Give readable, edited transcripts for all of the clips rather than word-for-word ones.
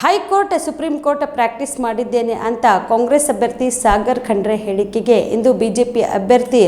High court supreme court practice ಮಾಡಿದ್ದೇನೆ ಅಂತ ಕಾಂಗ್ರೆಸ್ ಅಭ್ಯರ್ಥಿ ಸಾಗರ್ ಖಂಡ್ರೆ ಹೇಳಿಕೆಗೆ ಇಂದು ಬಿಜೆಪಿ ಅಭ್ಯರ್ಥಿ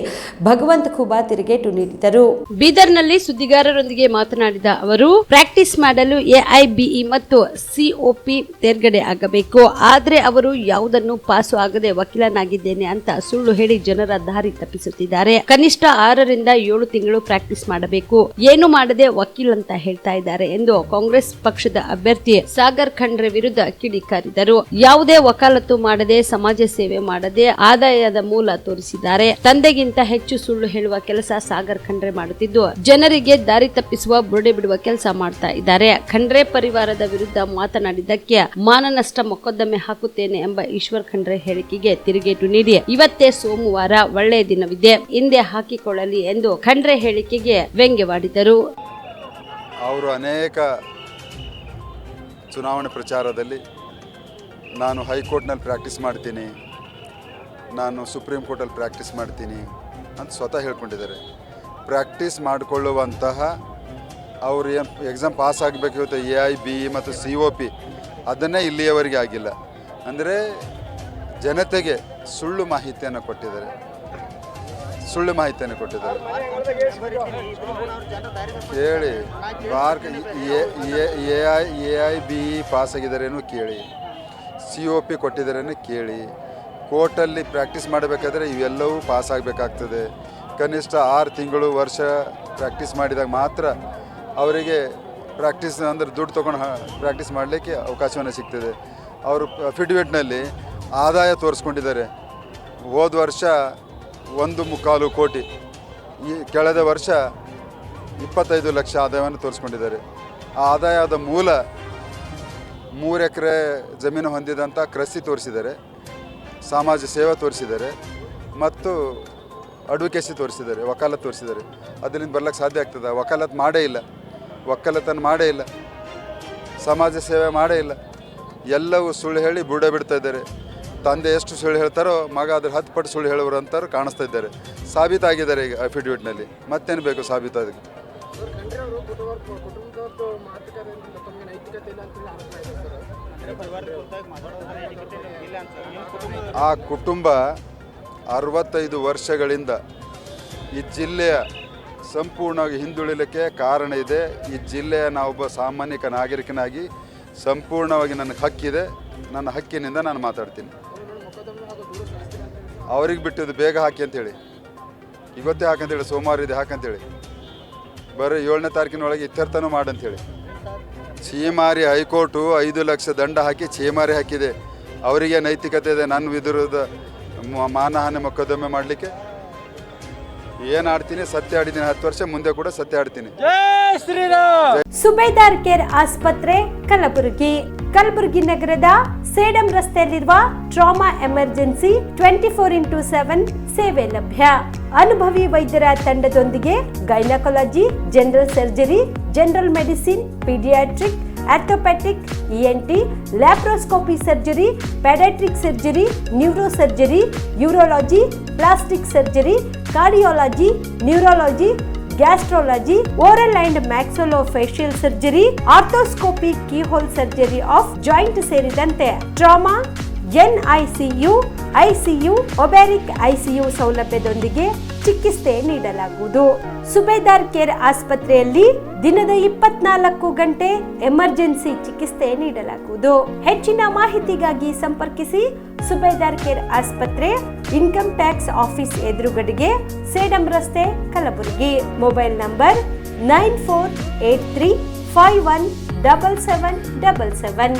ಭಗವಂತ ಖೂಬಾ ತಿರುಗೇಟು ನೀಡಿದರು. ಬೀದರ್ನಲ್ಲಿ ಸುದ್ದಿಗಾರರೊಂದಿಗೆ ಮಾತನಾಡಿದ ಅವರು, ಪ್ರಾಕ್ಟೀಸ್ ಮಾಡಲು ಎಐಬಿಇ ಮತ್ತು ಸಿಒಪಿ ತೇರ್ಗಡೆ ಆಗಬೇಕು. ಆದ್ರೆ ಅವರು ಯಾವುದನ್ನು ಪಾಸು ಆಗದೆ ವಕೀಲನಾಗಿದ್ದೇನೆ ಅಂತ ಸುಳ್ಳು ಹೇಳಿ ಜನರ ದಾರಿ ತಪ್ಪಿಸುತ್ತಿದ್ದಾರೆ. ಕನಿಷ್ಠ 6 ರಿಂದ 7 ತಿಂಗಳು ಪ್ರಾಕ್ಟೀಸ್ ಮಾಡಬೇಕು, ಏನು ಮಾಡದೆ ವಕೀಲ್ ಅಂತ ಹೇಳ್ತಾ ಇದ್ದಾರೆ ಎಂದು ಕಾಂಗ್ರೆಸ್ ಪಕ್ಷದ ಅಭ್ಯರ್ಥಿ ಸಾಗರ್ ಖಂಡ್ರೆ ವಿರುದ್ಧ ಕಿಡಿಕಾರಿದರು. ಯಾವುದೇ ವಕಾಲತ್ತು ಮಾಡದೆ, ಸಮಾಜ ಸೇವೆ ಮಾಡದೆ ಆದಾಯದ ಮೂಲ ತೋರಿಸಿದ್ದಾರೆ. ತಂದೆಗಿಂತ ಹೆಚ್ಚು ಸುಳ್ಳು ಹೇಳುವ ಕೆಲಸ ಸಾಗರ್ ಖಂಡ್ರೆ ಮಾಡುತ್ತಿದ್ದು, ಜನರಿಗೆ ದಾರಿ ತಪ್ಪಿಸುವ ಬುರುಡೆ ಬಿಡುವ ಕೆಲಸ ಮಾಡ್ತಾ ಇದ್ದಾರೆ. ಖಂಡ್ರೆ ಪರಿವಾರದ ವಿರುದ್ಧ ಮಾತನಾಡಿದ್ದಕ್ಕೆ ಮಾನನಷ್ಟ ಮೊಕದ್ದಮೆ ಹಾಕುತ್ತೇನೆ ಎಂಬ ಈಶ್ವರ್ ಖಂಡ್ರೆ ಹೇಳಿಕೆಗೆ ತಿರುಗೇಟು ನೀಡಿ, ಇವತ್ತೇ ಸೋಮವಾರ ಒಳ್ಳೆಯ ದಿನವಿದೆ, ಹಿಂದೆ ಹಾಕಿಕೊಳ್ಳಲಿ ಎಂದು ಖಂಡ್ರೆ ಹೇಳಿಕೆಗೆ ವ್ಯಂಗ್ಯವಾಡಿದರು. ಅವರು ಅನೇಕ ಚುನಾವಣೆ ಪ್ರಚಾರದಲ್ಲಿ ನಾನು ಹೈಕೋರ್ಟ್ನಲ್ಲಿ ಪ್ರಾಕ್ಟೀಸ್ ಮಾಡ್ತೀನಿ, ನಾನು ಸುಪ್ರೀಂ ಕೋರ್ಟಲ್ಲಿ ಪ್ರಾಕ್ಟೀಸ್ ಮಾಡ್ತೀನಿ ಅಂತ ಸ್ವತಃ ಹೇಳ್ಕೊಂಡಿದ್ದಾರೆ. ಪ್ರಾಕ್ಟೀಸ್ ಮಾಡಿಕೊಳ್ಳುವಂತಹ ಅವರು ಎಕ್ಸಾಮ್ ಪಾಸ್ ಆಗಬೇಕಿರುತ್ತೆ ಎಐಬಿಇ ಮತ್ತು ಸಿಒಪಿ, ಅದನ್ನೇ ಇಲ್ಲಿಯವರೆಗೆ ಆಗಿಲ್ಲ. ಅಂದರೆ ಜನತೆಗೆ ಸುಳ್ಳು ಮಾಹಿತಿಯನ್ನು ಕೊಟ್ಟಿದ್ದಾರೆ. ಕೇಳಿ, ಎಐಬಿಇ ಪಾಸ್ ಆಗಿದ್ದಾರೇನು ಕೇಳಿ, ಸಿಒಪಿ ಕೊಟ್ಟಿದ್ದಾರೇನು ಕೇಳಿ. ಕೋರ್ಟಲ್ಲಿ ಪ್ರಾಕ್ಟೀಸ್ ಮಾಡಬೇಕಾದ್ರೆ ಇವೆಲ್ಲವೂ ಪಾಸ್ ಆಗಬೇಕಾಗ್ತದೆ. ಕನಿಷ್ಠ 6 ತಿಂಗಳು ವರ್ಷ ಪ್ರಾಕ್ಟೀಸ್ ಮಾಡಿದಾಗ ಮಾತ್ರ ಅವರಿಗೆ ಪ್ರಾಕ್ಟೀಸ್ ಅಂದರೆ ದುಡ್ಡು ತೊಗೊಂಡು ಪ್ರಾಕ್ಟೀಸ್ ಮಾಡಲಿಕ್ಕೆ ಅವಕಾಶವನ್ನು ಸಿಗ್ತದೆ. ಅವರು ಅಫಿಡವಿಟ್ನಲ್ಲಿ ಆದಾಯ ತೋರಿಸ್ಕೊಂಡಿದ್ದಾರೆ. ಹೋದ ವರ್ಷ 1.25 ಕೋಟಿ, ಈ ಕಳೆದ ವರ್ಷ 25 ಲಕ್ಷ ಆದಾಯವನ್ನು ತೋರಿಸ್ಕೊಂಡಿದ್ದಾರೆ. ಆ ಆದಾಯದ ಮೂಲ 3 ಎಕರೆ ಜಮೀನು ಹೊಂದಿದಂಥ ಕೃಷಿ ತೋರಿಸಿದ್ದಾರೆ, ಸಮಾಜ ಸೇವೆ ತೋರಿಸಿದ್ದಾರೆ ಮತ್ತು ಅಡ್ವೊಕೇಸಿ ತೋರಿಸಿದ್ದಾರೆ, ವಕಾಲತ್ ತೋರಿಸಿದ್ದಾರೆ. ಅದರಿಂದ ಬರ್ಲಿಕ್ಕೆ ಸಾಧ್ಯ ಆಗ್ತದೆ? ವಕಾಲತ್ತನ್ನು ಮಾಡೇ ಇಲ್ಲ, ಸಮಾಜ ಸೇವೆ ಮಾಡೇ ಇಲ್ಲ. ಎಲ್ಲವೂ ಸುಳ್ಳು ಹೇಳಿ ಬುಡ ಬಿಡ್ತಾ ಇದ್ದಾರೆ. ತಂದೆ ಎಷ್ಟು ಸುಳ್ಳು ಹೇಳ್ತಾರೋ ಮಗ ಅದ್ರ 10 ಪಟ್ಟು ಸುಳ್ಳು ಹೇಳೋರು ಅಂತಾರು ಕಾಣಿಸ್ತಾ ಇದ್ದಾರೆ. ಸಾಬೀತಾಗಿದ್ದಾರೆ ಈಗ ಅಫಿಡವಿಟ್ನಲ್ಲಿ. ಮತ್ತೇನು ಬೇಕು ಸಾಬೀತಾಗಿ? ಆ ಕುಟುಂಬ 65 ವರ್ಷಗಳಿಂದ ಈ ಜಿಲ್ಲೆಯ ಸಂಪೂರ್ಣವಾಗಿ ಹಿಂದುಳಿಲಿಕ್ಕೆ ಕಾರಣ ಇದೆ. ಈ ಜಿಲ್ಲೆಯ ನಾವೊಬ್ಬ ಸಾಮಾನ್ಯ ನಾಗರಿಕನಾಗಿ ಸಂಪೂರ್ಣವಾಗಿ ನನಗೆ ಹಕ್ಕಿದೆ. ನನ್ನ ಹಕ್ಕಿನಿಂದ ನಾನು ಮಾತಾಡ್ತೀನಿ. ಅವ್ರಿಗೆ ಬಿಟ್ಟಿದ್ದು ಬೇಗ ಹಾಕಿ ಅಂಥೇಳಿ, ಇವತ್ತೇ ಹಾಕಂತೇಳಿ, ಸೋಮವಾರ ಇದೆ ಹಾಕಂತೇಳಿ, ಬರೀ 7ನೇ ತಾರೀಕಿನೊಳಗೆ ಇತ್ಯರ್ಥನೂ ಮಾಡಂಥೇಳಿ. ಛೀಮಾರಿ ಹೈಕೋರ್ಟು 5 ಲಕ್ಷ ದಂಡ ಹಾಕಿ ಛೀಮಾರಿ ಹಾಕಿದೆ. ಅವರಿಗೆ ನೈತಿಕತೆ ಇದೆ ನನ್ನ ವಿರುದ್ಧ ಮಾನಹಾನಿ ಮೊಕದ್ದಮೆ ಮಾಡಲಿಕ್ಕೆ? ಏನು ಆಡ್ತೀನಿ? ಸತ್ಯ ಆಡಿದ್ದೀನಿ 10 ವರ್ಷ, ಮುಂದೆ ಕೂಡ ಸತ್ಯ ಆಡ್ತೀನಿ. ಸುಬೇದಾರ್ ಕೇರ್ ಆಸ್ಪತ್ರೆ ಕಲಬುರಗಿ ನಗರದ ಸೇಡಂ ರಸ್ತೆಯಲ್ಲಿರುವ ಟ್ರಾಮಾ ಎಮರ್ಜೆನ್ಸಿ 24x7 ಸೇವೆ ಲಭ್ಯ. ಅನುಭವಿ ವೈದ್ಯರ ತಂಡದೊಂದಿಗೆ gynaecology, general surgery, general medicine, paediatric, orthopaedic, ENT, laparoscopy surgery, paediatric surgery, neuro surgery, urology, plastic surgery, cardiology, neurology, gastrology, oral and maxillofacial surgery, arthroscopy, keyhole surgery of joint ಸೇರಿದಂತೆ trauma, NICU, ICU, obstetric ICU ಸೌಲಭ್ಯದೊಂದಿಗೆ ಚಿಕಿತ್ಸೆ ನೀಡಲಾಗುವುದು. ಸುಬೇದಾರ್ care ಆಸ್ಪತ್ರೆಯಲ್ಲಿ ದಿನದ 24 ಗಂಟೆ emergency ಚಿಕಿತ್ಸೆ ನೀಡಲಾಗುವುದು. ಹೆಚ್ಚಿನ ಮಾಹಿತಿಗಾಗಿ ಸಂಪರ್ಕಿಸಿ ಸುಬೇದಾರ್ ಕೇರ್ ಆಸ್ಪತ್ರೆ, ಇನ್ಕಮ್ ಟ್ಯಾಕ್ಸ್ ಆಫೀಸ್ ಎದುರುಗಡೆಗೆ, ಸೇಡಂ ರಸ್ತೆ, ಕಲಬುರಗಿ. Mobile number 9483517777.